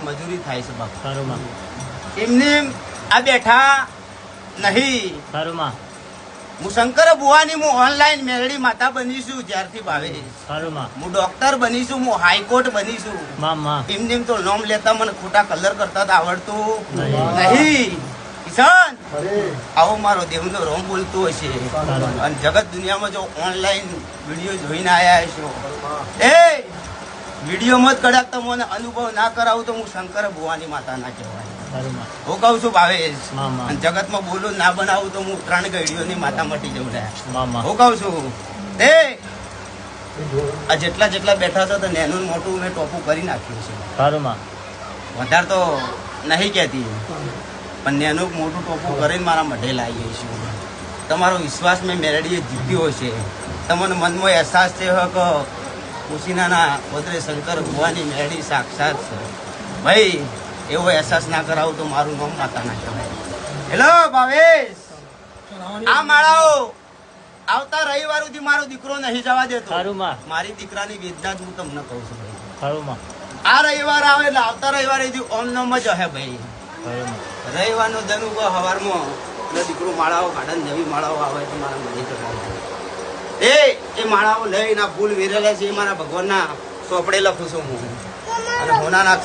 મજૂરી થાય છે બાપુ. ખરું માં. એમને આ બેઠા નહીં. ખરું માં. હું શંકર બુવાની હું ઓનલાઈન મેરડી માતા બનીશું જ્યારથી ભાવે. ખરું માં. હું ડોક્ટર બનીશું, હું હાઈકોર્ટ બનીશું. એમને તો નામ લેતા મને ખોટા કલર કરતા આવડતું નહીં. કિશન આવો મારો દેવનો રોમ બોલતો હશે અને જગત દુનિયામાં જો ઓનલાઈન વિડીયો જોઈને આયા છો એ વિડીયોમાં જ કદાચ તમને અનુભવ ના કરાવું તો હું શંકર ભુવાની માતા ના કહેવાય. હું કઉ છું ભાવેશ, અને જગતમાં બોલું ના બનાવું તો હું 3 ગઈડીઓની માતા મટી જઉં. હું કઉ છું એ આ જેટલા બેઠા છો તો નેનું મોટું મેં ટોપું કરી નાખ્યું છે. વધારે તો નહીં કહેતી પણ નેનું મોટું ટોપું કરીને મારા મઢે લાવી છું. તમારો વિશ્વાસ મેં મેરડીએ જીત્યો છે. તમને મનમાં અહેસાસ છે કે કુશીનાના પોતરે શંકર ભુવાની મેરડી સાક્ષાત છે. ભાઈ એવો અહેસાસ ના કરાવું તો મારું નામ માતા ના કહેવાય. હેલો ભાવેશ, આ માળાઓ આવતા રવિવાર સુધી મારો દીકરો નહીં જવા દેતો. મારી દીકરાની વેદના હું તમને કહું છું ભાઈ. આ રવિવાર આવે એટલે આવતા રવિવારે ઓમ નમ જ હે ભાઈ. રવિવારનો દન ઉગો હવારમાં એટલે દીકરો માળાઓ કાઢે, નવી માળાઓ આવે તો મારા મને ચડાવે. એ માળાઓ લઈને ફૂલ વેરેલા છે એ મારા ભગવાનના સોપડે લખું છું હું અને હોનાના